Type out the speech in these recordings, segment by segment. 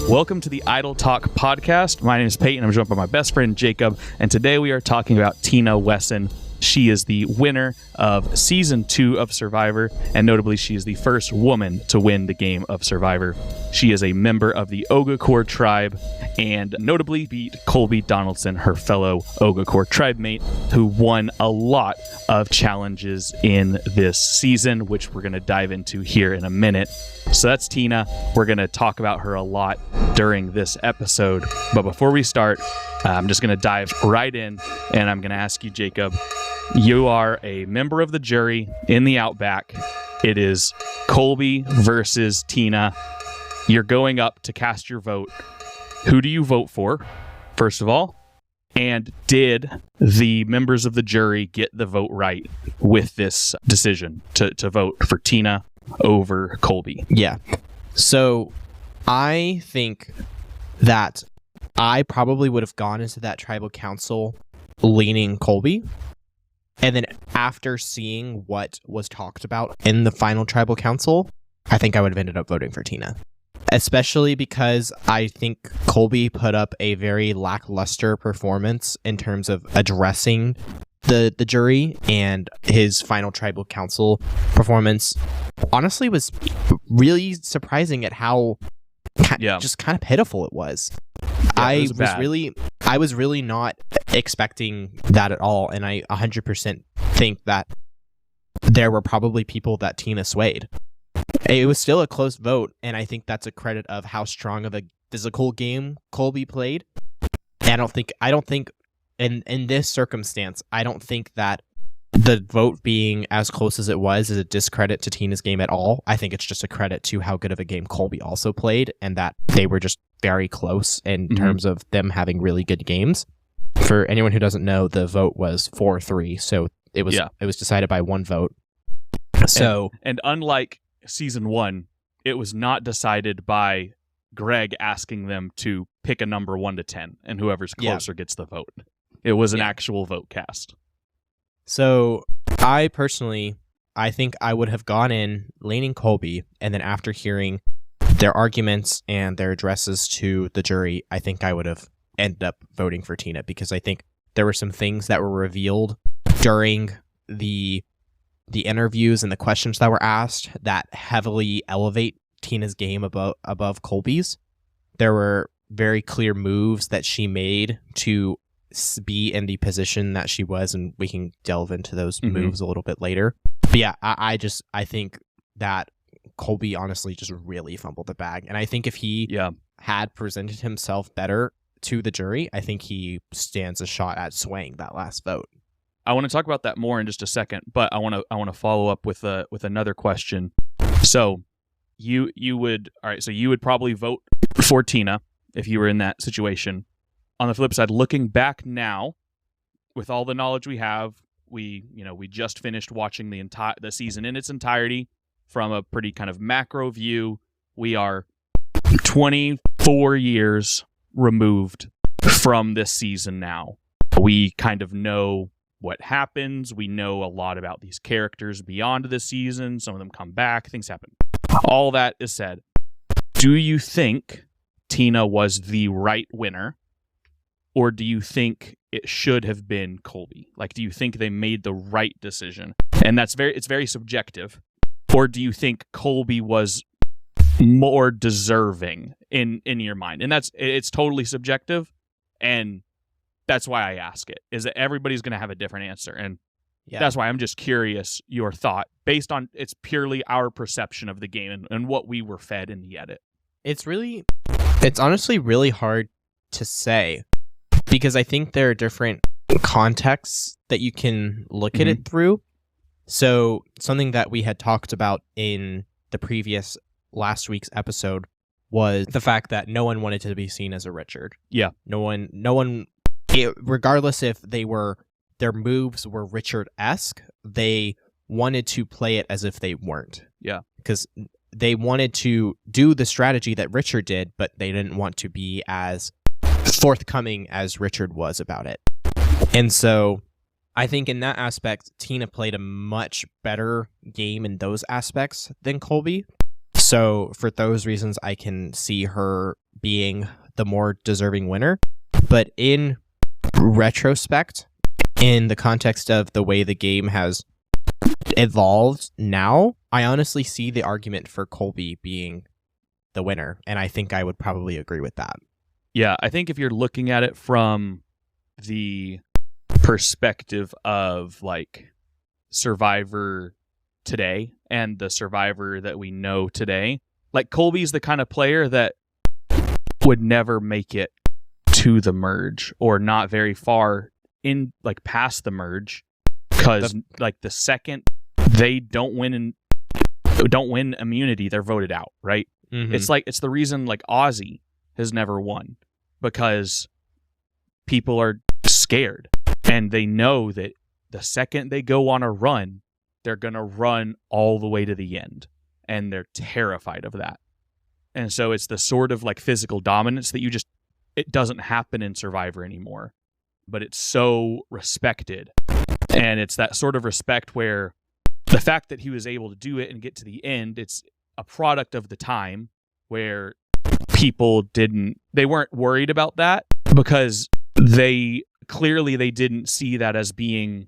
Welcome to the Idle Talk podcast. My name is Peyton. I'm joined by my best friend Jacob, and today we are talking about Tina Wesson. She is the winner of Season 2 of Survivor, and notably, she is the first woman to win the game of Survivor. She is a member of the Ogakor tribe, and notably beat Colby Donaldson, her fellow Ogakor tribe mate, who won a lot of challenges in this season, which we're going to dive into here in a minute. So that's Tina. We're going to talk about her a lot during this episode. But before we start, I'm just going to dive right in, and I'm going to ask you, Jacob, you are a member of the jury in the Outback. It is Colby versus Tina. You're going up to cast your vote. Who do you vote for, first of all? And did the members of the jury get the vote right with this decision to vote for Tina over Colby? Yeah. So I think that I probably would have gone into that tribal council leaning Colby. And then after seeing what was talked about in the final tribal council, I think I would have ended up voting for Tina. Especially because I think Colby put up a very lackluster performance in terms of addressing the jury, and his final tribal council performance honestly was really surprising at how just kind of pitiful it was. I was really not expecting that at all, and I 100% think that there were probably people that Tina swayed. It was still a close vote, and I think that's a credit of how strong of a physical game Colby played. And I don't think in this circumstance, I don't think that the vote being as close as it was is a discredit to Tina's game at all. I think it's just a credit to how good of a game Colby also played, and that they were just very close in terms of them having really good games. For anyone who doesn't know, the vote was 4-3, so it was decided by one vote. So and unlike Season 1, it was not decided by Greg asking them to pick a number 1 to 10, and whoever's closer gets the vote. It was an actual vote cast. So I think I would have gone in leaning Colby, and then after hearing their arguments and their addresses to the jury, I think I would have ended up voting for Tina, because I think there were some things that were revealed during the interviews and the questions that were asked that heavily elevate Tina's game above Colby's. There were very clear moves that she made to be in the position that she was, and we can delve into those moves a little bit later. But yeah, I think that Colby honestly just really fumbled the bag, and I think if he had presented himself better to the jury, I think he stands a shot at swaying that last vote. I want to talk about that more in just a second, but I want to follow up with another question. So you would probably vote for Tina if you were in that situation. On the flip side, looking back now, with all the knowledge we have, we just finished watching the season in its entirety from a pretty kind of macro view. We are 24 years removed from this season now. We kind of know what happens. We know a lot about these characters beyond this season. Some of them come back. Things happen. All that is said, do you think Tina was the right winner? Or do you think it should have been Colby? Like, do you think they made the right decision? And it's very subjective. Or do you think Colby was more deserving in your mind? And it's totally subjective. And that's why I ask it, is that everybody's going to have a different answer. And that's why I'm just curious your thought based on it's purely our perception of the game and what we were fed in the edit. It's honestly really hard to say, because I think there are different contexts that you can look at it through. So something that we had talked about in the previous last week's episode was the fact that no one wanted to be seen as a Richard. Yeah. No one, regardless if their moves were Richard-esque, they wanted to play it as if they weren't. Yeah. Because they wanted to do the strategy that Richard did, but they didn't want to be as forthcoming as Richard was about it. And so I think in that aspect, Tina played a much better game in those aspects than Colby. So for those reasons, I can see her being the more deserving winner. But in retrospect, in the context of the way the game has evolved now, I honestly see the argument for Colby being the winner. And I think I would probably agree with that. Yeah, I think if you're looking at it from the perspective of like Survivor today and the Survivor that we know today, like Colby's the kind of player that would never make it to the merge or not very far in like past the merge, because like the second they don't win immunity, they're voted out, right? Mm-hmm. It's the reason like Ozzy has never won, because people are scared and they know that the second they go on a run, they're going to run all the way to the end, and they're terrified of that. And so it's the sort of like physical dominance that it doesn't happen in Survivor anymore, but it's so respected. And it's that sort of respect where the fact that he was able to do it and get to the end, it's a product of the time where people they weren't worried about that, because they didn't see that as being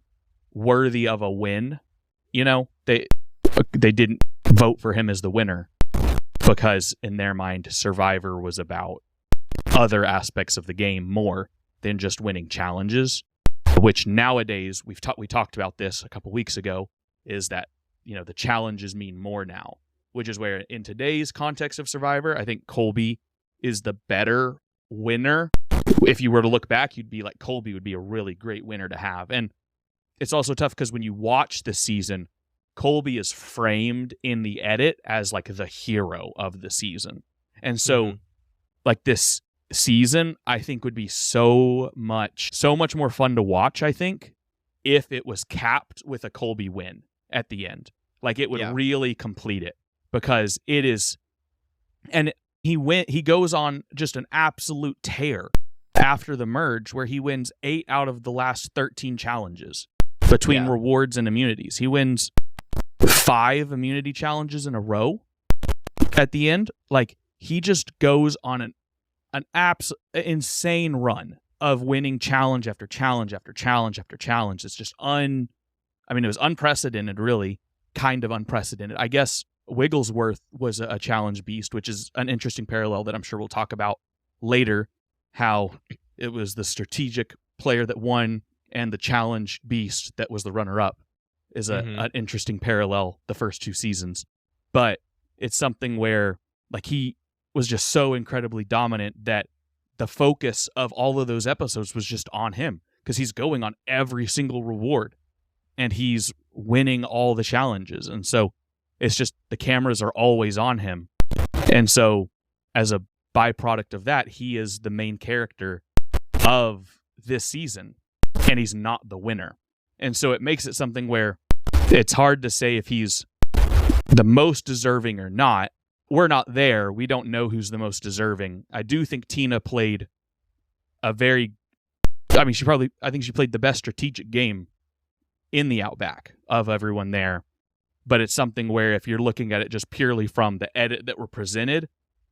worthy of a win. You know, they didn't vote for him as the winner, because in their mind, Survivor was about other aspects of the game more than just winning challenges, which nowadays we talked about this a couple weeks ago, is that, you know, the challenges mean more now, which is where in today's context of Survivor, I think Colby is the better winner. If you were to look back, you'd be like, Colby would be a really great winner to have. And it's also tough because when you watch the season, Colby is framed in the edit as like the hero of the season. And so like this season, I think would be so much more fun to watch, I think, if it was capped with a Colby win at the end. Like it would really complete it, because it is, and he goes on just an absolute tear after the merge where he wins 8 out of the last 13 challenges between rewards and immunities. He wins 5 immunity challenges in a row at the end. Like he just goes on an insane run of winning challenge after challenge after challenge after challenge. It's just it was unprecedented, really, kind of unprecedented. I guess Wigglesworth was a challenge beast, which is an interesting parallel that I'm sure we'll talk about later, how it was the strategic player that won and the challenge beast that was the runner-up is an interesting parallel, the first 2 seasons. But it's something where like he was just so incredibly dominant that the focus of all of those episodes was just on him, because he's going on every single reward and he's winning all the challenges. And so it's just the cameras are always on him. And so as a byproduct of that, he is the main character of this season, and he's not the winner. And so it makes it something where it's hard to say if he's the most deserving or not. We're not there. We don't know who's the most deserving. I do think Tina played I think she played the best strategic game in the Outback of everyone there. But it's something where if you're looking at it just purely from the edit that were presented,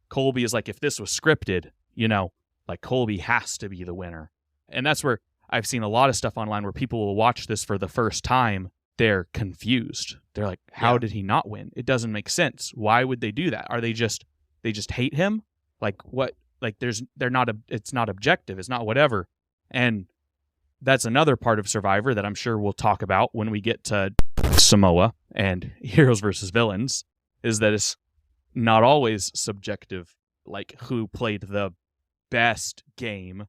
Colby is like, if this was scripted, you know, like Colby has to be the winner. And that's where I've seen a lot of stuff online where people will watch this for the first time. They're confused. They're like, how did he not win? It doesn't make sense. Why would they do that? Are they just hate him? Like what? Like it's not objective. It's not whatever. And that's another part of Survivor that I'm sure we'll talk about when we get to Samoa and Heroes versus Villains, is that it's not always subjective, like who played the best game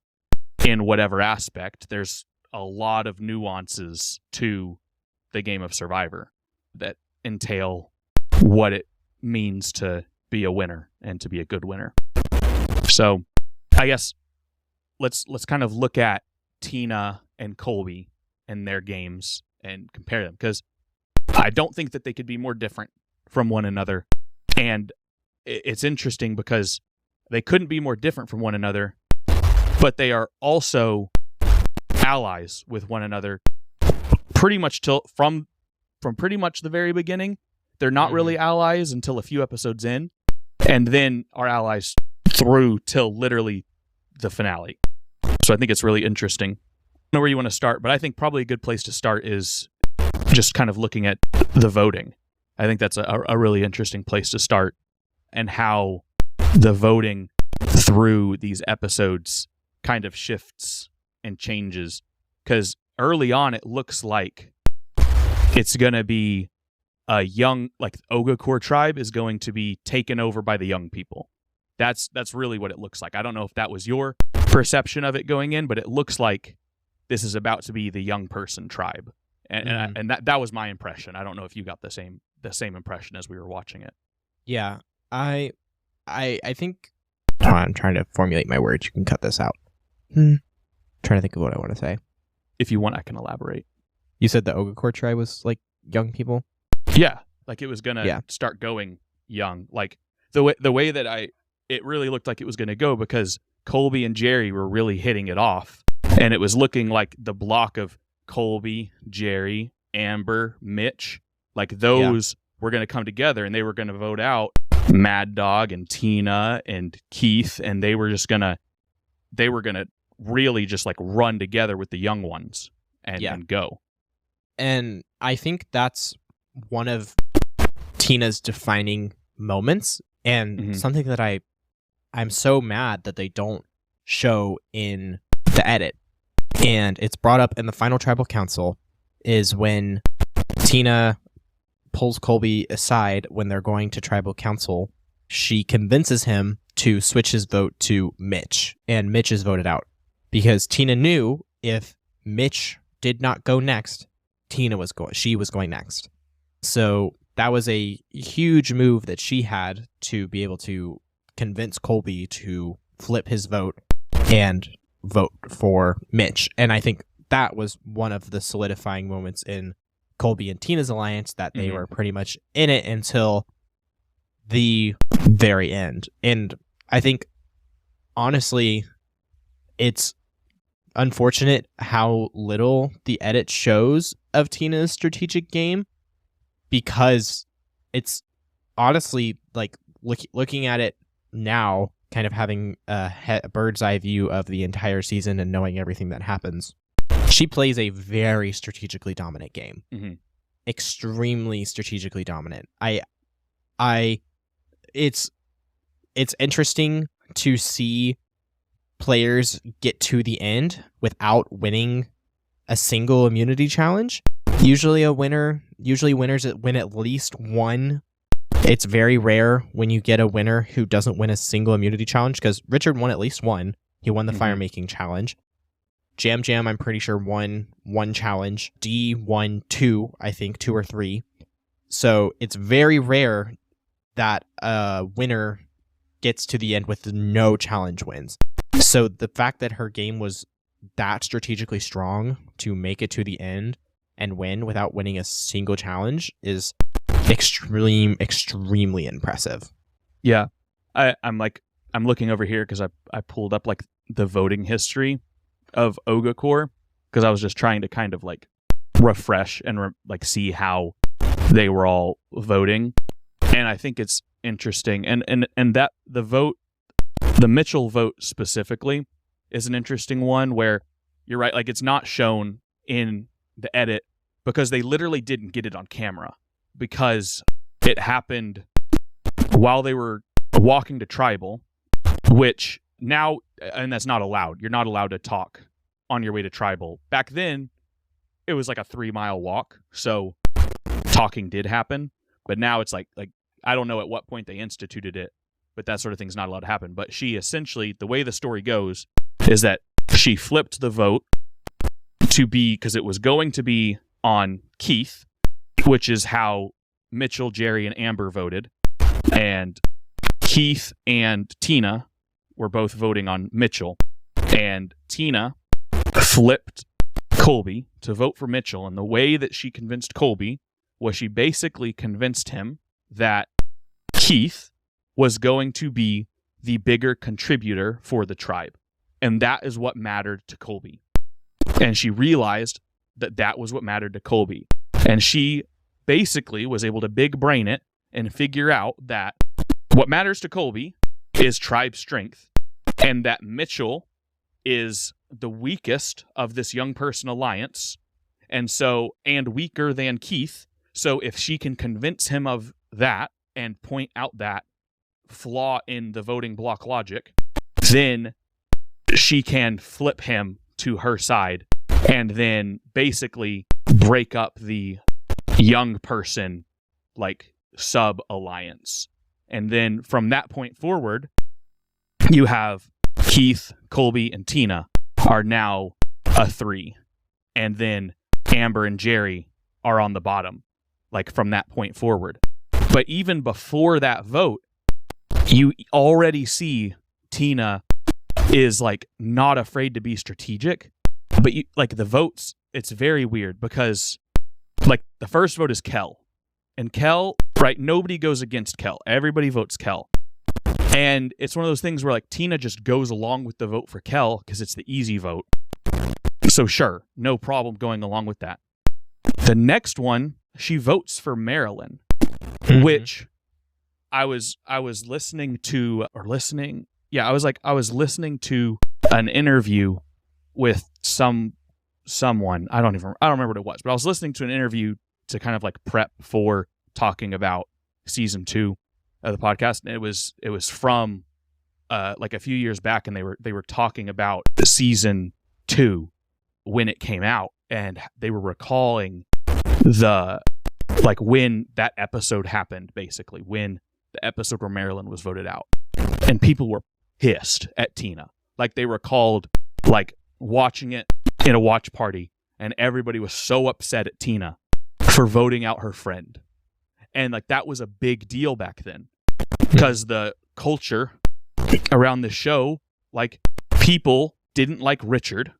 in whatever aspect. There's a lot of nuances to the game of Survivor that entail what it means to be a winner and to be a good winner. So I guess let's kind of look at Tina and Colby and their games and compare them, because I don't think that they could be more different from one another. And it's interesting because they couldn't be more different from one another, but they are also allies with one another pretty much from pretty much the very beginning They're not really allies until a few episodes in, and then are allies through till literally the finale. So I think it's really interesting. I don't know where you want to start, but I think probably a good place to start is just kind of looking at the voting. I think that's a really interesting place to start, and how the voting through these episodes kind of shifts and changes. Because early on, it looks like it's going to be a young, like Ogakor tribe is going to be taken over by the young people. That's really what it looks like. I don't know if that was your perception of it going in, but it looks like this is about to be the young person tribe, and that was my impression. I don't know if you got the same impression as we were watching it. Yeah, I think. I'm trying to formulate my words. You can cut this out. Trying to think of what I want to say. If you want, I can elaborate. You said the Ogakor tribe was like young people? Yeah, like it was gonna start going young. Like the way that it really looked like it was gonna go, because Colby and Jerry were really hitting it off, and it was looking like the block of Colby, Jerry, Amber, Mitch, like those were gonna come together, and they were gonna vote out Mad Dog and Tina and Keith, and they were gonna really just like run together with the young ones and go. And I think that's one of Tina's defining moments, and something that I'm so mad that they don't show in the edit. And it's brought up in the final tribal council, is when Tina pulls Colby aside when they're going to tribal council. She convinces him to switch his vote to Mitch, and Mitch is voted out because Tina knew if Mitch did not go next, she was going next. So that was a huge move that she had to be able to convince Colby to flip his vote and vote for Mitch. And I think that was one of the solidifying moments in Colby and Tina's alliance, that they were pretty much in it until the very end. And I think, honestly, it's unfortunate how little the edit shows of Tina's strategic game, because it's honestly like looking at it now, kind of having a bird's eye view of the entire season and knowing everything that happens. She plays a very strategically dominant game. Extremely strategically dominant. It's interesting to see players get to the end without winning a single immunity challenge. Usually winners win at least one. It's very rare when you get a winner who doesn't win a single immunity challenge, because Richard won at least one. He won the fire making challenge. Yam Yam, I'm pretty sure, won one challenge. Dee won two, I think, 2 or 3. So it's very rare that a winner gets to the end with no challenge wins. So the fact that her game was that strategically strong to make it to the end and win without winning a single challenge is extremely impressive. Yeah. I'm looking over here because I pulled up like the voting history of Ogakor, because I was just trying to kind of like refresh and like see how they were all voting. And I think it's interesting. And that the Mitchell vote specifically is an interesting one, where you're right, like it's not shown in the edit because they literally didn't get it on camera, because it happened while they were walking to tribal, which now, and that's not allowed. You're not allowed to talk on your way to tribal. Back then, it was like a 3-mile walk, so talking did happen. But now it's like I don't know at what point they instituted it, but that sort of thing's not allowed to happen. But she essentially, the way the story goes, is that she flipped the vote to be, because it was going to be on Keith, which is how Mitchell, Jerry, and Amber voted. And Keith and Tina were both voting on Mitchell. And Tina flipped Colby to vote for Mitchell. And the way that she convinced Colby was she basically convinced him that Keith was going to be the bigger contributor for the tribe. And that is what mattered to Colby. And she realized that that was what mattered to Colby. And she basically was able to big brain it and figure out that what matters to Colby is tribe strength, and that Mitchell is the weakest of this young person alliance, and weaker than Keith. So if she can convince him of that and point out that flaw in the voting block logic, then she can flip him to her side and then basically break up the young person like sub alliance. And then from that point forward, you have Keith, Colby, and Tina are now a 3. And then Amber and Jerry are on the bottom, like from that point forward. But even before that vote, you already see Tina is like not afraid to be strategic. But you, like the votes, it's very weird because like the first vote is Kel. And Kel, right, nobody goes against Kel. Everybody votes Kel. And it's one of those things where like Tina just goes along with the vote for Kel because it's the easy vote. So sure, no problem going along with that. The next one, she votes for Marilyn, which I was listening to I was listening to an interview with someone. I don't remember what it was, but I was listening to an interview to kind of like prep for talking about season 2 of the podcast. And it was from like a few years back, and they were talking about season 2 when it came out, and they were recalling the like when that episode happened, basically when the episode where Marilyn was voted out, and people were pissed at Tina. Like they recalled like watching it in a watch party, and everybody was so upset at Tina for voting out her friend. And like that was a big deal back then because the culture around the show, like people didn't like Richard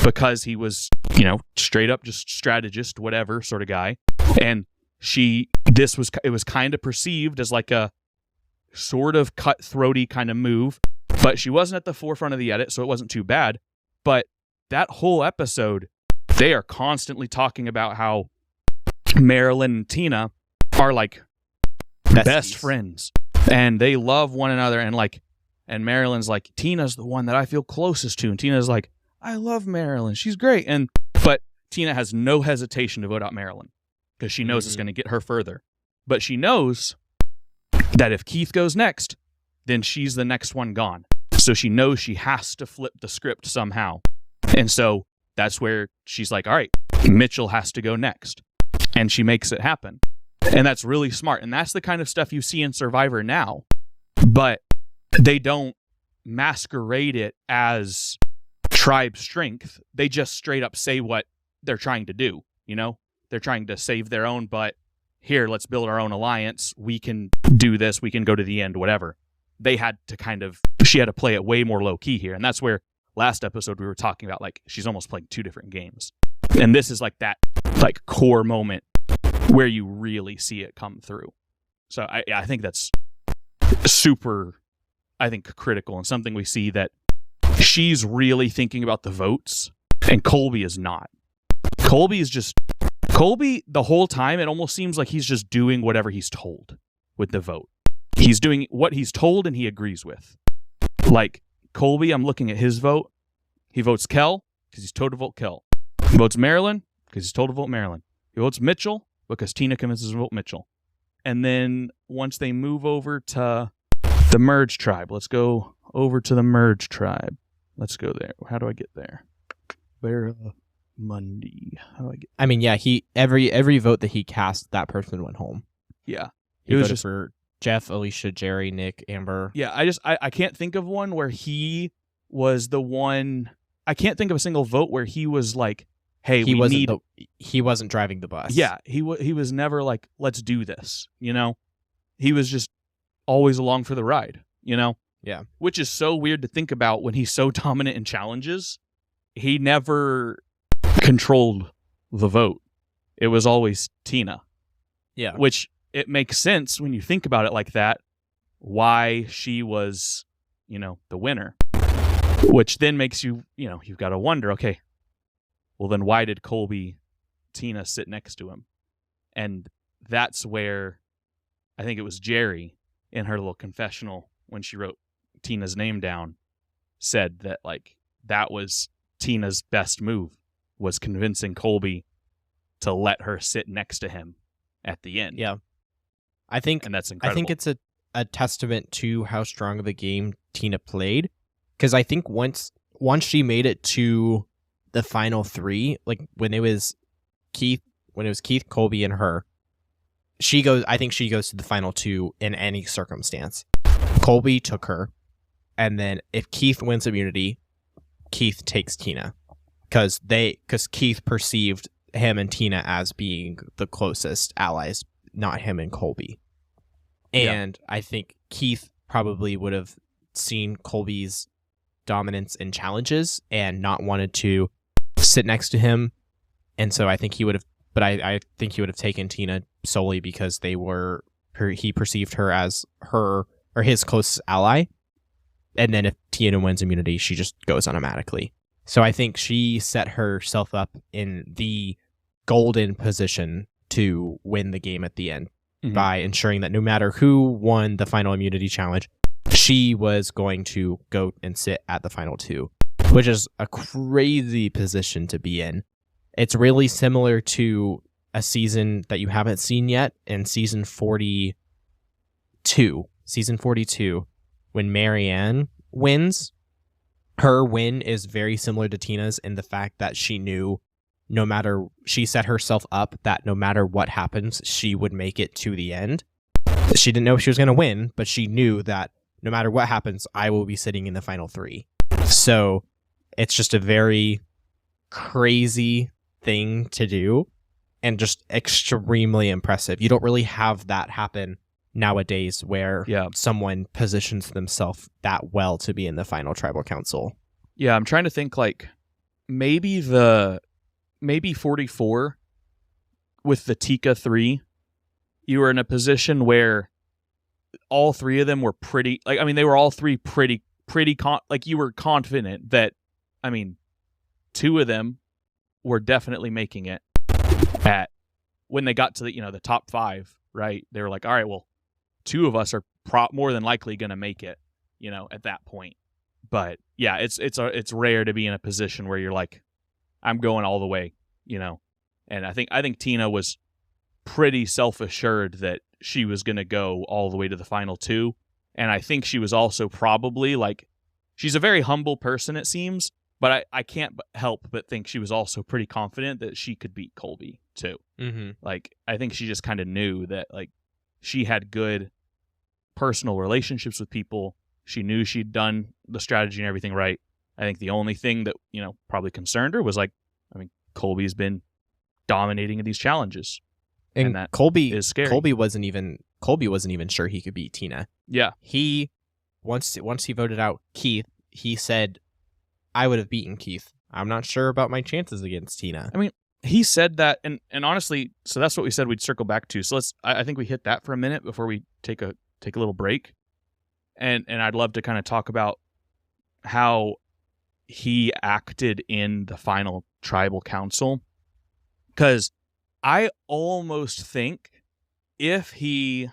because he was, you know, straight up just strategist, whatever sort of guy. And it was kind of perceived as like a sort of cutthroaty kind of move, but she wasn't at the forefront of the edit, so it wasn't too bad. But that whole episode, they are constantly talking about how Marilyn and Tina are like best friends and they love one another, and Marilyn's like, Tina's the one that I feel closest to, and Tina's like, I love Marilyn, she's great. But Tina has no hesitation to vote out Marilyn because she knows it's going to get her further. But she knows that if Keith goes next, then she's the next one gone. So she knows she has to flip the script somehow. And so that's where she's like, all right, Mitchell has to go next. And she makes it happen. And that's really smart. And that's the kind of stuff you see in Survivor now. But they don't masquerade it as tribe strength. They just straight up say what they're trying to do. You know, they're trying to save their own butt. Here, let's build our own alliance. We can do this. We can go to the end, whatever. She had to play it way more low key here. And that's where last episode we were talking about, like, she's almost playing 2 different games. And this is like that, like, core moment where you really see it come through. So I think that's super, I think, critical, and something we see that she's really thinking about the votes, and Colby is not. Colby the whole time, it almost seems like he's just doing whatever he's told with the vote. He's doing what he's told and he agrees with. Like Colby, I'm looking at his vote. He votes Kel because he's told to vote Kel. He votes Marilyn because he's told to vote Marilyn. He votes Mitchell because Tina convinces him to vote Mitchell. And then once they move over to the Merge Tribe, let's go over to the Merge Tribe. Let's go there. How do I get there? Monday. How do I get? I mean, yeah, every vote that he cast, that person went home. Yeah, he voted for Jeff, Alicia, Jerry, Nick, Amber. Yeah, I can't think of one where he was the one. I can't think of a single vote where he was like, "Hey, he wasn't driving the bus." Yeah, he was never like, "Let's do this." You know, he was just always along for the ride. You know. Yeah, which is so weird to think about when he's so dominant in challenges. He never controlled the vote. It was always Tina. Yeah. Which it makes sense when you think about it like that, why she was, you know, the winner. Which then makes you, you know, you've got to wonder, okay, well then why did Colby Tina sit next to him? And that's where I think it was Jerry in her little confessional when she wrote Tina's name down said that like that was Tina's best move, was convincing Colby to let her sit next to him at the end. Yeah. I think and that's incredible. I think it's a testament to how strong of a game Tina played, because I think once she made it to the final 3, like when it was Keith, Colby, and her, I think she goes to the final 2 in any circumstance. Colby took her, and then if Keith wins immunity, Keith takes Tina, because Keith perceived him and Tina as being the closest allies, not him and Colby. And I think Keith probably would have seen Colby's dominance in challenges and not wanted to sit next to him. And so I think he would have, but I think he would have taken Tina solely because he perceived her as his closest ally. And then if Tina wins immunity, she just goes automatically. So I think she set herself up in the golden position to win the game at the end by ensuring that no matter who won the final immunity challenge, she was going to go and sit at the final 2, which is a crazy position to be in. It's really similar to a season that you haven't seen yet in season 42. Season 42, when Marianne wins, her win is very similar to Tina's in the fact that she knew she set herself up that no matter what happens, she would make it to the end. She didn't know if she was going to win, but she knew that no matter what happens, I will be sitting in the final 3. So it's just a very crazy thing to do and just extremely impressive. You don't really have that happen nowadays where someone positions themselves that well to be in the final tribal council. Yeah, I'm trying to think like maybe 44 with the Tika 3, you were in a position where all 3 of them were pretty, like, I mean, they were all 3 pretty, like you were confident that, I mean, 2 of them were definitely making it at, when they got to the top 5, right? They were like, all right, well, 2 of us are more than likely going to make it, at that point. But yeah, it's rare to be in a position where you're like, I'm going all the way, and I think Tina was pretty self-assured that she was going to go all the way to the final 2. And I think she was also probably like, she's a very humble person, it seems, but I can't help but think she was also pretty confident that she could beat Colby too. Mm-hmm. Like, I think she just kind of knew that like she had good personal relationships with people. She knew she'd done the strategy and everything right. I think the only thing that, probably concerned her was like, I mean, Colby's been dominating in these challenges. And that Colby is scary. Colby wasn't even sure he could beat Tina. Yeah. He once he voted out Keith, he said, I would have beaten Keith. I'm not sure about my chances against Tina. I mean, he said that, and honestly, so that's what we said we'd circle back to. So I think we hit that for a minute before we take a little break. And I'd love to kind of talk about how he acted in the final tribal council, because I almost think if he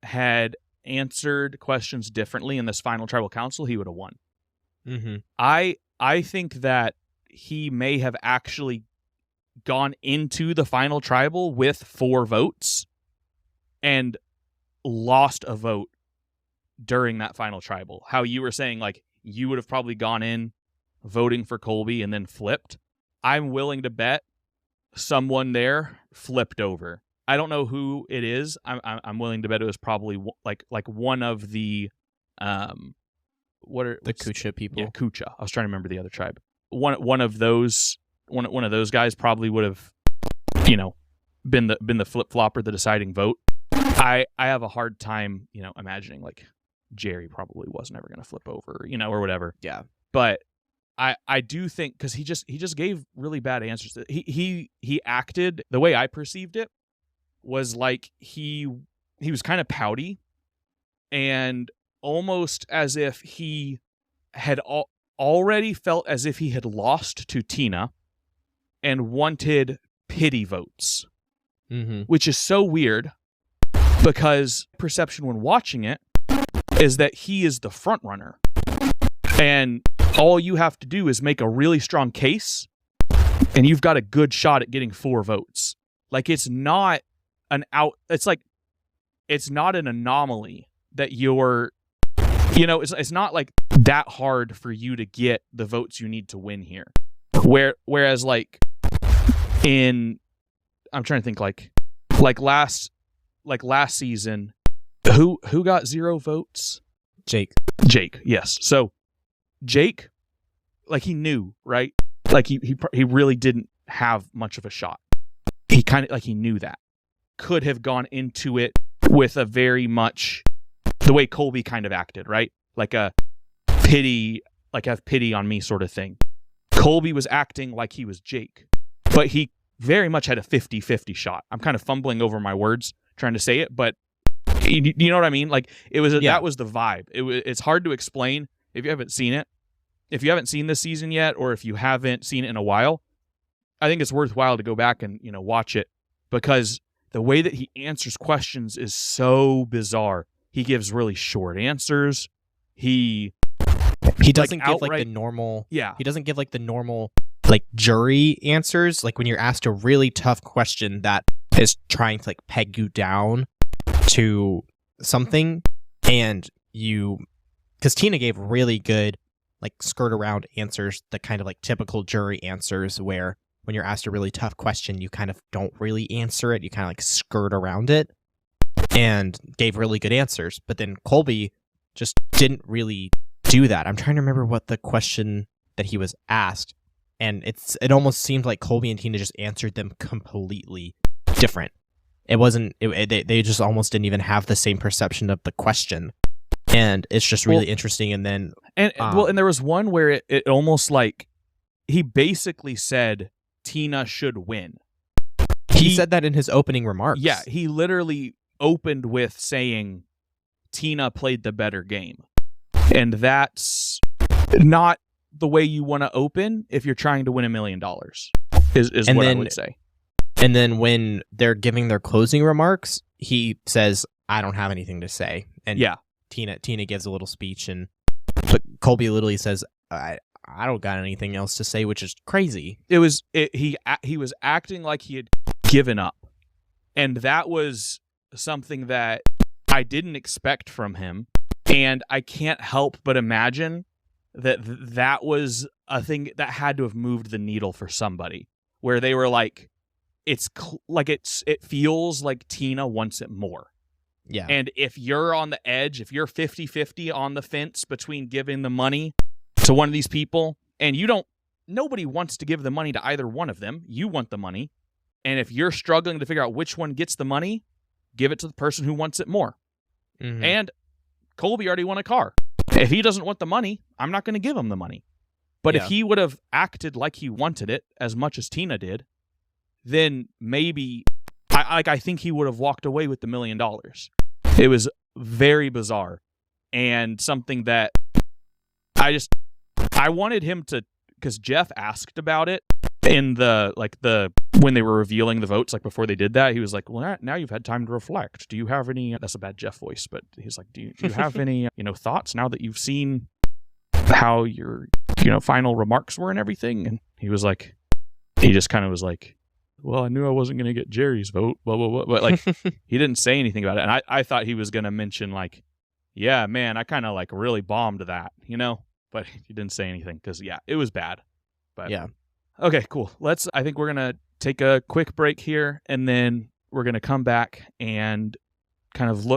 had answered questions differently in this final tribal council, he would have won. Mm-hmm. I think that he may have actually gone into the final tribal with 4 votes and lost a vote during that final tribal. How you were saying, like, you would have probably gone in voting for Colby and then flipped. I'm willing to bet someone there flipped over. I don't know who it is. I'm willing to bet it was probably like one of the the Kucha people. Yeah, Kucha. I was trying to remember the other tribe. One of those guys probably would have, been the flip flopper, the deciding vote. I have a hard time, imagining like Jerry probably was never going to flip over, or whatever. Yeah. But I do think, because he just gave really bad answers. He acted, the way I perceived it was like he was kind of pouty and almost as if he had already felt as if he had lost to Tina and wanted pity votes which is so weird because perception when watching it is that he is the front runner. And all you have to do is make a really strong case and you've got a good shot at getting 4 votes. Like it's not it's not an anomaly that it's not like that hard for you to get the votes you need to win here. Whereas like I'm trying to think like last season, who got 0 votes? Jake, yes. So Jake, like he knew, right? Like he really didn't have much of a shot. He kind of like he knew that. Could have gone into it with a very much the way Colby kind of acted, right? Like a pity, like have pity on me sort of thing. Colby was acting like he was Jake, but he very much had a 50-50 shot. I'm kind of fumbling over my words trying to say it, but you know what I mean? Like it was that was the vibe. It's hard to explain if you haven't seen it. If you haven't seen this season yet, or if you haven't seen it in a while, I think it's worthwhile to go back and watch it because the way that he answers questions is so bizarre. He gives really short answers. He doesn't give like the normal. Yeah. He doesn't give like the normal like jury answers. Like when you're asked a really tough question that is trying to like peg you down to something, and because Tina gave really good like skirt around answers, the kind of like typical jury answers where when you're asked a really tough question, you kind of don't really answer it. You kind of like skirt around it, and gave really good answers. But then Colby just didn't really do that. I'm trying to remember what the question that he was asked, and it almost seemed like Colby and Tina just answered them completely different. It wasn't. They just almost didn't even have the same perception of the question, and it's just really interesting. And then and there was one where it almost like he basically said Tina should win. He said that in his opening remarks. Yeah, he literally opened with saying Tina played the better game. And that's not the way you want to open if you're trying to win $1 million, is what I would say. And then when they're giving their closing remarks, he says, I don't have anything to say. And yeah. Tina gives a little speech, but Colby literally says, I don't got anything else to say, which is crazy. He was acting like he had given up. And that was something that I didn't expect from him. And I can't help but imagine that was a thing that had to have moved the needle for somebody, where they were like, it feels like Tina wants it more. Yeah. And if you're on the edge, if you're 50-50 on the fence between giving the money to one of these people, and nobody wants to give the money to either one of them, you want the money. And if you're struggling to figure out which one gets the money, give it to the person who wants it more. Mm-hmm. And Colby already won a car. If he doesn't want the money, I'm not going to give him the money. But if he would have acted like he wanted it as much as Tina did, then maybe I think he would have walked away with the $1 million. It was very bizarre and something that I wanted him to, because Jeff asked about it in when they were revealing the votes, like before they did that, he was like, well, now you've had time to reflect. Do you have any, that's a bad Jeff voice, but he's like, do you have any, thoughts now that you've seen how your, final remarks were and everything? And he just kind of was like, well, I knew I wasn't going to get Jerry's vote, blah, blah, blah. But he didn't say anything about it. And I thought he was going to mention yeah, man, I kind of really bombed that, but he didn't say anything because it was bad. But yeah. Okay, cool. I think we're going to take a quick break here, and then we're going to come back and kind of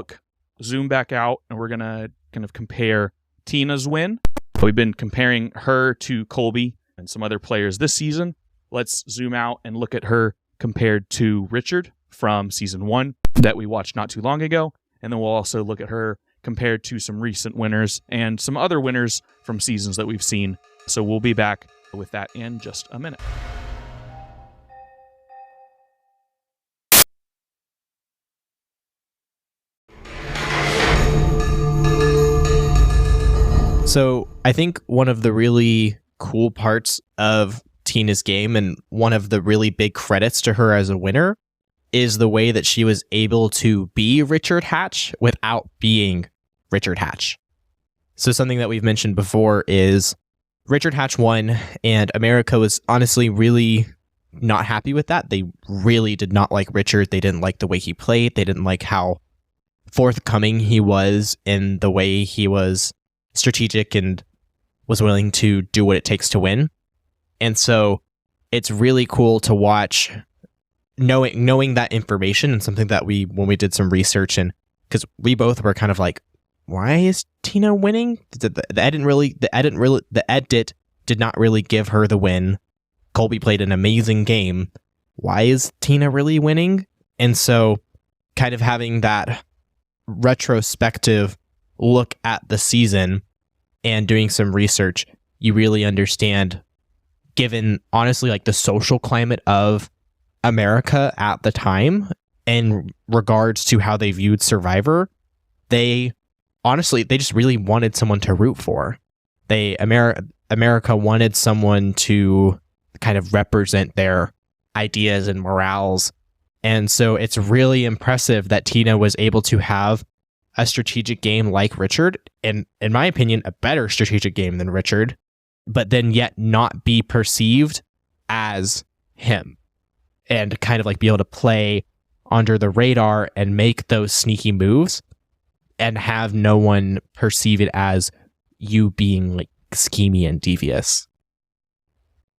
zoom back out, and we're going to kind of compare Tina's win. We've been comparing her to Colby and some other players this season. Let's zoom out and look at her compared to Richard from season 1 that we watched not too long ago. And then we'll also look at her compared to some recent winners and some other winners from seasons that we've seen. So we'll be back with that in just a minute. So I think one of the really cool parts of Tina's game, and one of the really big credits to her as a winner, is the way that she was able to be Richard Hatch without being Richard Hatch. So something that we've mentioned before is Richard Hatch won, and America was honestly really not happy with that. They really did not like Richard. They didn't like the way he played. They didn't like how forthcoming he was in the way he was strategic and was willing to do what it takes to win. And so it's really cool to watch knowing that information, and something that when we did some research, and because we both were kind of like, why is Tina winning? The edit did not really give her the win. Colby played an amazing game. Why is Tina really winning? And so kind of having that retrospective look at the season and doing some research, you really understand, given honestly like the social climate of America at the time in regards to how they viewed Survivor, they just really wanted someone to root for. America wanted someone to kind of represent their ideas and morals. And so it's really impressive that Tina was able to have a strategic game like Richard, and in my opinion, a better strategic game than Richard, but then yet not be perceived as him, and kind of like be able to play under the radar and make those sneaky moves and have no one perceive it as you being like schemy and devious.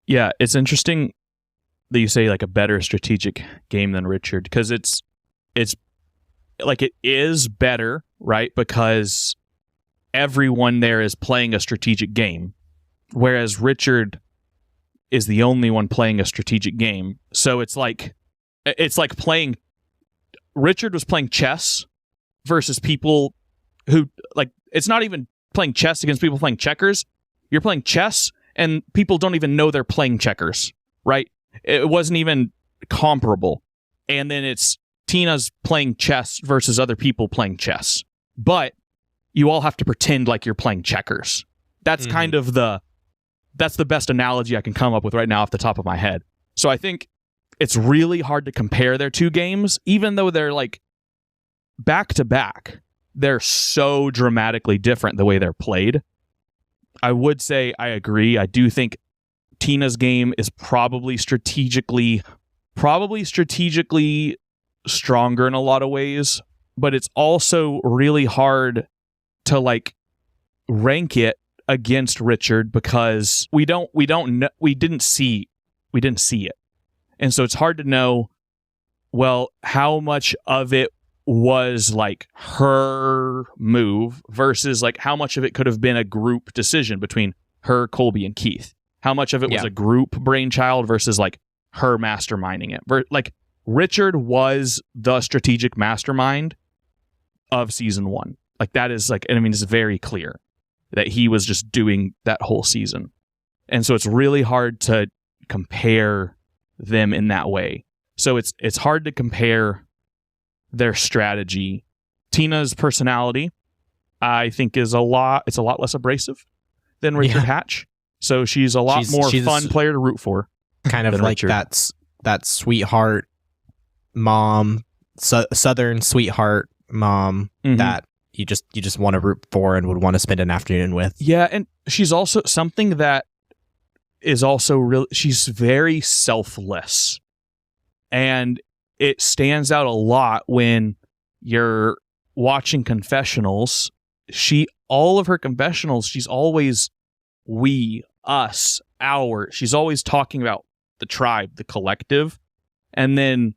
Yeah, it's interesting that you say like a better strategic game than Richard, because it's like it is better, right? Because everyone there is playing a strategic game, whereas Richard is the only one playing a strategic game. So it's like playing. Richard was playing chess versus people who like. It's not even playing chess against people playing checkers. You're playing chess, and people don't even know they're playing checkers, right? It wasn't even comparable. And then it's Tina's playing chess versus other people playing chess. But you all have to pretend like you're playing checkers. That's kind of that's the best analogy I can come up with right now off the top of my head. So I think it's really hard to compare their two games, even though they're like back to back. They're so dramatically different the way they're played. I would say I agree. I do think Tina's game is probably strategically stronger in a lot of ways, but it's also really hard to like rank it against Richard because we didn't see it. And so it's hard to know, well, how much of it was like her move versus like how much of it could have been a group decision between her, Colby, and Keith. How much of it was a group brainchild versus like her masterminding it. Like Richard was the strategic mastermind of season 1. Like that is like, I mean, it's very clear that he was just doing that whole season. And so it's really hard to compare them in that way. So it's hard to compare their strategy. Tina's personality, I think, is a lot less abrasive than Richard Hatch. So she's a lot more fun player to root for. Kind of like Richard. that sweetheart mom, southern sweetheart mom that you just want to root for and would want to spend an afternoon with. Yeah, and she's also something that is also real. She's very selfless, and it stands out a lot when you're watching confessionals. All of her confessionals, she's always we, us, our. She's always talking about the tribe, the collective. And then,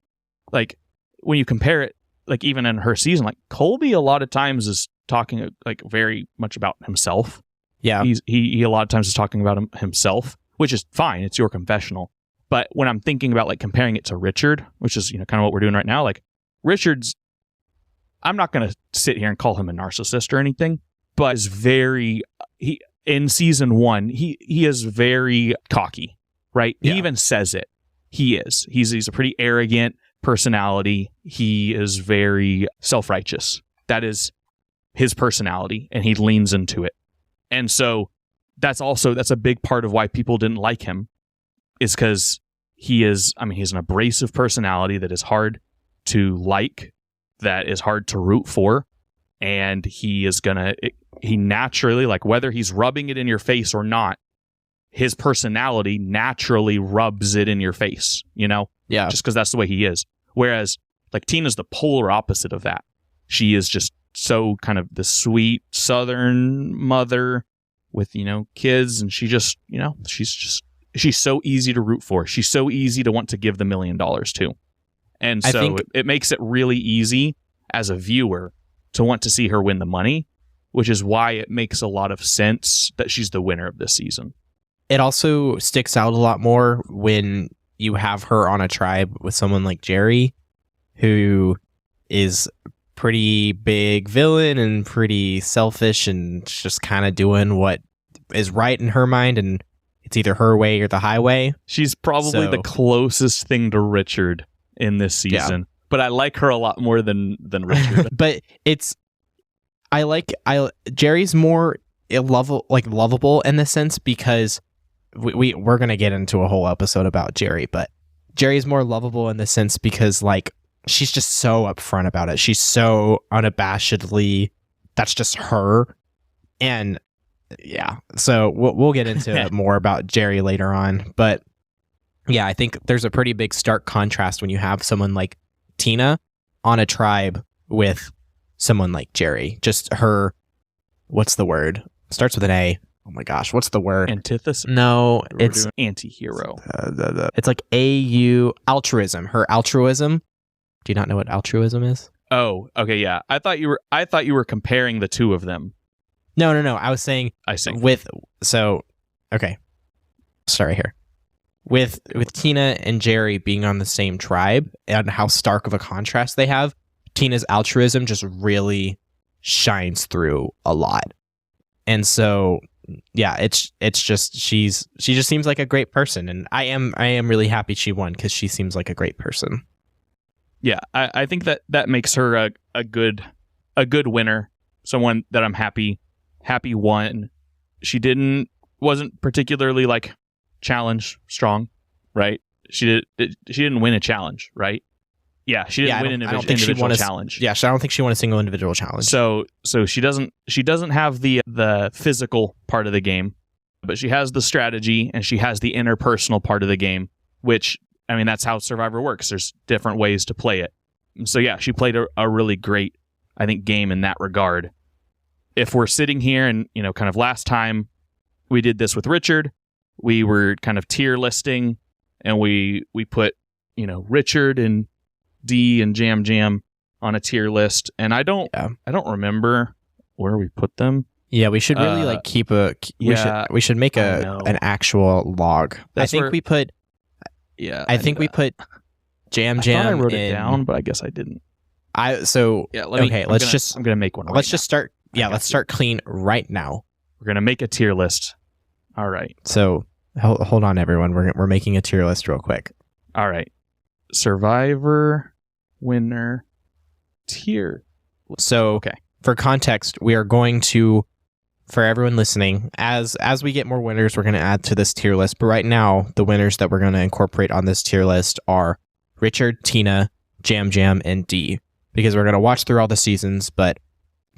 like, when you compare it, like, even in her season, like, Colby a lot of times is talking, like, very much about himself. Yeah. He a lot of times is talking about himself, which is fine. It's your confessional. But when I'm thinking about, like, comparing it to Richard, which is, kind of what we're doing right now, like, Richard's, I'm not going to sit here and call him a narcissist or anything, but is in season 1, he is very cocky, right? Yeah. He even says it. He is. He's a pretty arrogant personality. He is very self-righteous. That is his personality, and he leans into it. And so that's a big part of why people didn't like him, is because he's an abrasive personality that is hard to like, that is hard to root for, and he naturally, like, whether he's rubbing it in your face or not, his personality naturally rubs it in your face, you know? Yeah. Just because that's the way he is. Whereas, like, Tina's the polar opposite of that. She is just so kind of the sweet Southern mother with, you know, kids, and she just, you know, she's so easy to root for. She's so easy to want to give the $1 million to. And so it makes it really easy as a viewer to want to see her win the money, which is why it makes a lot of sense that she's the winner of this season. It also sticks out a lot more when you have her on a tribe with someone like Jerry, who is pretty big villain and pretty selfish and just kind of doing what is right in her mind, and it's either her way or the highway. She's probably the closest thing to Richard in this season, but I like her a lot more than Richard. But Jerry's more lovable in the sense, because we're gonna get into a whole episode about Jerry, but Jerry's more lovable in the sense because, like, she's just so upfront about it. She's so unabashedly, that's just her. And yeah, so we'll get into more about Jerry later on. But yeah, I think there's a pretty big stark contrast when you have someone like Tina on a tribe with someone like Jerry. Just her, what's the word? Starts with an A. Oh my gosh, what's the word? Antithesis? No, it's anti-hero. It's like altruism. Her altruism. Do you not know what altruism is? Oh, okay, yeah. I thought you were comparing the two of them. No. I was saying. I see. Okay. Sorry here. With Tina and Jerry being on the same tribe and how stark of a contrast they have, Tina's altruism just really shines through a lot. And so, yeah, it's just she just seems like a great person, and I am really happy she won because she seems like a great person. Yeah, I think that makes her a good winner, someone that I'm happy won. She wasn't particularly like challenge strong, right? She didn't win a challenge, right? Yeah, she didn't win an individual challenge. Yeah, I don't think she won a single individual challenge. So she doesn't have the physical part of the game, but she has the strategy and she has the interpersonal part of the game, which, I mean, that's how Survivor works. There's different ways to play it. So yeah, she played a really great, I think, game in that regard. If we're sitting here and, you know, kind of last time we did this with Richard, we were kind of tier listing, and we put, you know, Richard and Dee and Yam Yam on a tier list, and I don't remember where we put them. Yeah, we should really keep a. We should make an actual log. I think we put Yam Yam. I wrote it down, but I guess I didn't. I'm gonna make one. Let's start clean right now. We're gonna make a tier list. All right. So hold on, everyone. We're making a tier list real quick. All right. Survivor winner tier. So okay. For context, we are going to, for everyone listening, as we get more winners, we're going to add to this tier list. But right now, the winners that we're going to incorporate on this tier list are Richard, Tina, Yam Yam, and Dee. Because we're going to watch through all the seasons, but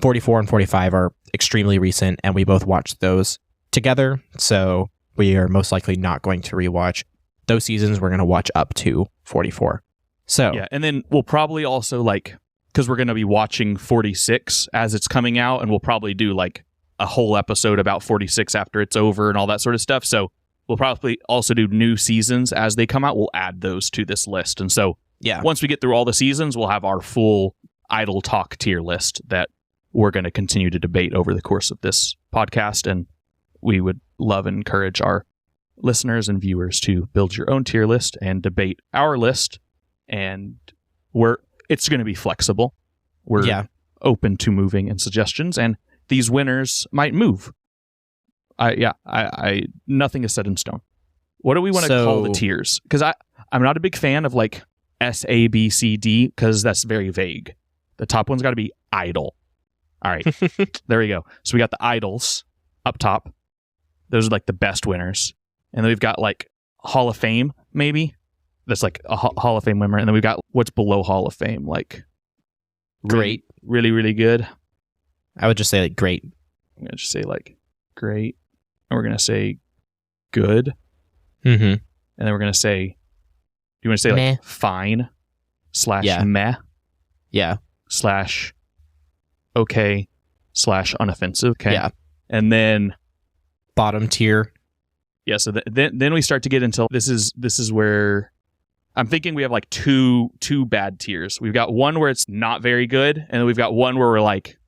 44 and 45 are extremely recent, and we both watched those together. So we are most likely not going to rewatch those seasons. We're going to watch up to 44. So yeah, and then we'll probably also, like, because we're going to be watching 46 as it's coming out, and we'll probably do like a whole episode about 46 after it's over and all that sort of stuff. So we'll probably also do new seasons as they come out. We'll add those to this list. And so yeah, once we get through all the seasons, we'll have our full Idol Talk tier list that we're going to continue to debate over the course of this podcast. And we would love and encourage our listeners and viewers to build your own tier list and debate our list. And it's going to be flexible. We're open to moving and suggestions, and these winners might move. I nothing is set in stone. What do we want to call the tiers? Because I'm not a big fan of like S, A, B, C, D, because that's very vague. The top one's got to be idol. All right, there we go. So we got the idols up top. Those are like the best winners. And then we've got like Hall of Fame, maybe. that's like a Hall of Fame winner, and then we've got what's below Hall of Fame, like Great. really, really good. I would just say like great. I'm gonna just say like great, and we're gonna say good, Mm-hmm. and then we're gonna say, do you want to say Meh. like fine / Yeah. meh Yeah. / okay / unoffensive? Okay, Yeah. and then Bottom tier. yeah, so then we start to get into this is where I'm thinking we have like two bad tiers. We've got one where it's not very good, and then we've got one where we're like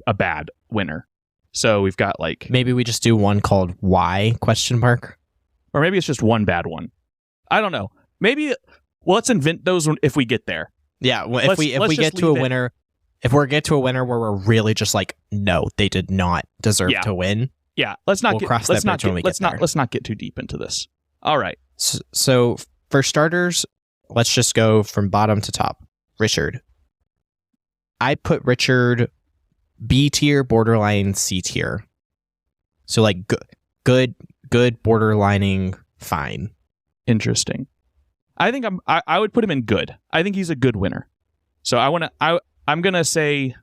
a bad winner. So we've got like, Maybe we just do one called why ? or maybe it's just one bad one. I don't know. Maybe let's invent those if we get there. Yeah. If Let's we just get to a leave it- winner, if we get to a winner where we're really just like, no, they did not deserve Yeah. to win. Yeah, let's not We'll get cross let's that not bridge when get, we let's get not there. let's not get too deep into this. All right. So for starters, let's just go from bottom to top. Richard. I put Richard B tier, borderline C tier. So like good, borderlining, fine. Interesting. I think I would put him in good. I think he's a good winner. So I'm gonna say,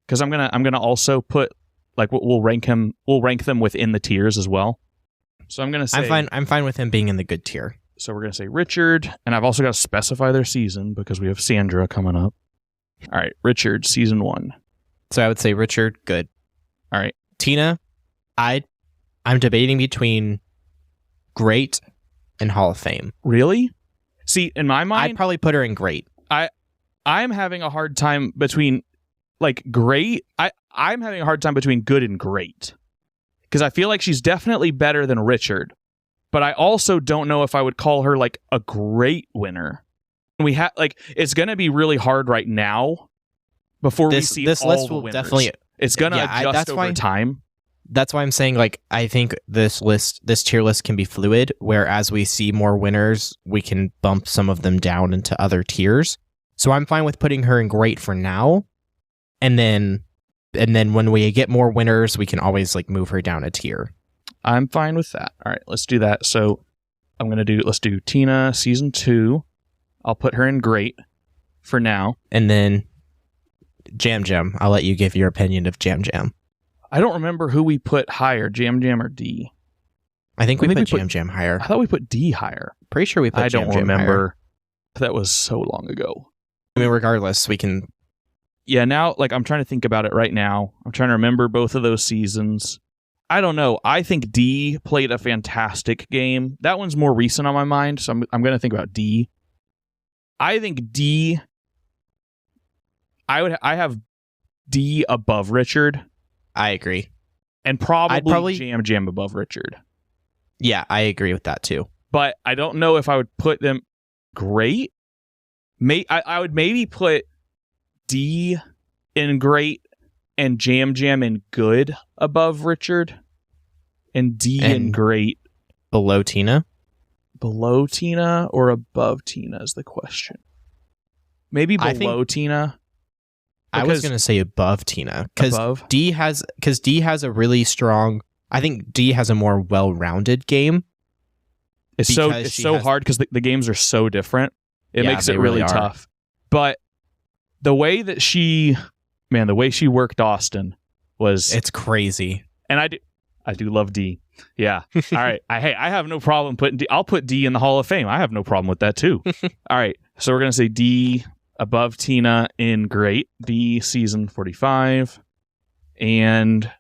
because I'm gonna also put like we'll rank them within the tiers as well. So I'm gonna say I'm fine with him being in the good tier. So we're gonna say Richard, and I've also got to specify their season because we have Sandra coming up. All right, Richard, season 1. So I would say Richard, good. All right, Tina, I'm debating between great and Hall of Fame. really? See, in my I'd mind, probably put her in great. I'm having a hard time between like great. I'm having a hard time between good and great because I feel like she's definitely better than Richard, but I also don't know if I would call her like a great winner. We have like it's going to be really hard right now before we see this all list the will winners. definitely. It's going to Yeah, adjust that's over why- time. That's why I'm saying like I think this tier list can be fluid. Where as we see more winners, we can bump some of them down into other tiers. So I'm fine with putting her in great for now, and then when we get more winners, we can always like move her down a tier. I'm fine with that. All right, let's do that. So let's do Tina season 2. I'll put her in great for now. And then Jam Jam, I'll let you give your opinion of Jam Jam. I don't remember who we put higher, Jam Jam or D. I think I we think put we put- Jam Jam higher. I thought we put D higher. Pretty sure we put I Jam don't Jam higher. remember. That was so long ago. I mean, regardless, we can. Yeah, now like I'm trying to think about it right now. I'm trying to remember both of those seasons. I don't know. I think D played a fantastic game. That one's more recent on my mind, so I'm going to think about D. I think D. I have D above Richard, I agree. and probably, I'd probably- Jam Jam above Richard. Yeah, I agree with that too. But I don't know if I would put them great. I would maybe put D in great and Jam Jam in good above Richard, and D in And- great Below Tina. below Tina or above Tina is the question. Maybe I think- below Tina. I was Because- going to say above Tina because Above? D has a really strong. I think D has a more well-rounded game. It's because she so has- hard because the games are so different. It Yeah, makes it they really really are. tough. But the way that the way she worked Austin was, It's crazy. and I do love D. Yeah. All right. I have no problem putting D. I'll put D in the Hall of Fame. I have no problem with that too. All right. So we're gonna say D above Tina in great. D season 45, and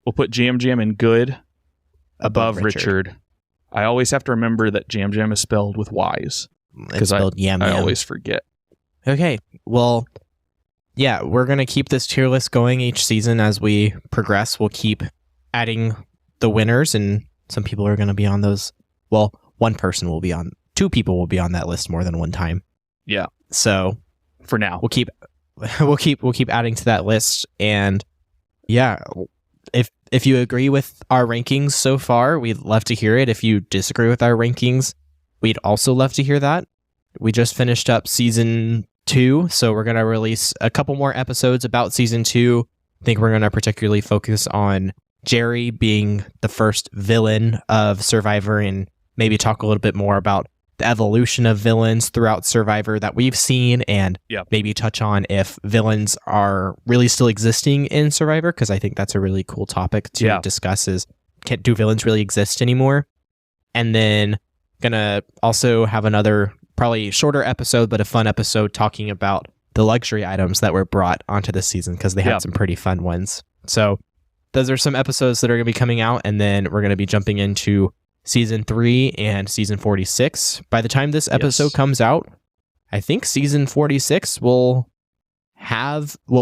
we'll put Jam Jam in good above Richard. I always have to remember that Jam Jam is spelled with Y's. It's spelled Yam I Yam. always forget. Okay, well, yeah, we're going to keep this tier list going each season as we progress. We'll keep adding the winners, and some people are going to be on those. Well, two people will be on that list more than one time. Yeah. So For now. we'll keep adding to that list, and yeah, if you agree with our rankings so far, we'd love to hear it. If you disagree with our rankings, we'd also love to hear that. We just finished up season 2, so we're going to release a couple more episodes about season 2. I think we're going to particularly focus on Jerry being the first villain of Survivor, and maybe talk a little bit more about the evolution of villains throughout Survivor that we've seen, and Yep. maybe touch on if villains are really still existing in Survivor, because I think that's a really cool topic to discuss is, do villains really exist anymore? And then gonna also have another probably shorter episode, but a fun episode talking about the luxury items that were brought onto this season, because they had some pretty fun ones. So those are some episodes that are going to be coming out, and then we're going to be jumping into season 3 and season 46. By the time this episode comes out, I think season 46 will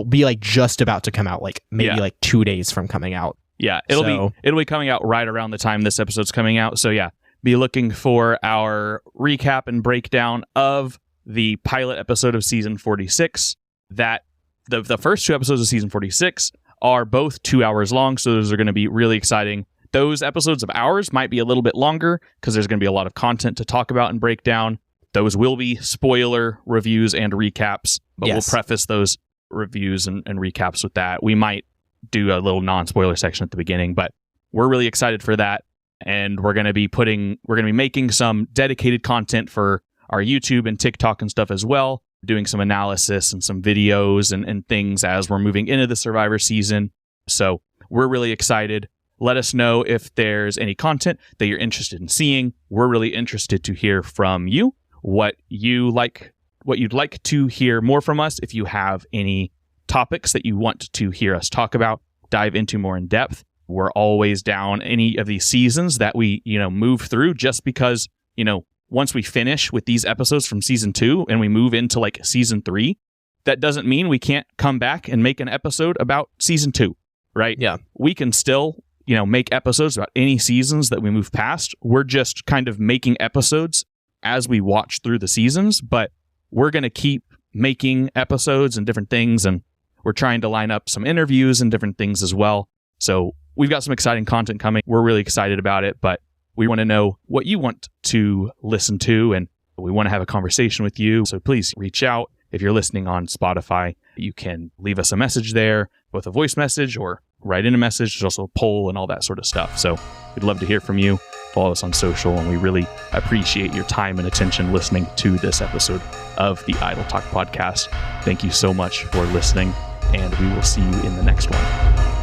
be like just about to come out, like maybe like 2 days from coming out. Yeah, it'll be coming out right around the time this episode's coming out. So yeah, be looking for our recap and breakdown of the pilot episode of season 46. That the first 2 episodes of season 46 are both 2 hours long, so those are going to be really exciting. Those episodes of ours might be a little bit longer because there's going to be a lot of content to talk about and break down. Those will be spoiler reviews and recaps, but we'll preface those reviews and recaps with that. We might do a little non-spoiler section at the beginning, but we're really excited for that. And we're going to be making some dedicated content for our YouTube and TikTok and stuff as well, doing some analysis and some videos and things as we're moving into the Survivor season. So we're really excited. Let us know if there's any content that you're interested in seeing. We're really interested to hear from you, what you'd like to hear more from us. If you have any topics that you want to hear us talk about, dive into more in depth. We're always down any of these seasons that we, move through, just because, once we finish with these episodes from season 2 and we move into like season 3, that doesn't mean we can't come back and make an episode about season 2, right? Yeah. We can still make episodes about any seasons that we move past. We're just kind of making episodes as we watch through the seasons, but we're going to keep making episodes and different things, and we're trying to line up some interviews and different things as well. So we've got some exciting content coming. We're really excited about it, but we want to know what you want to listen to, and we want to have a conversation with you. So please reach out. If you're listening on Spotify, you can leave us a message there, both a voice message or write in a message. There's also a poll and all that sort of stuff. So we'd love to hear from you. Follow us on social, and we really appreciate your time and attention listening to this episode of the Idle Talk podcast. Thank you so much for listening, and we will see you in the next one.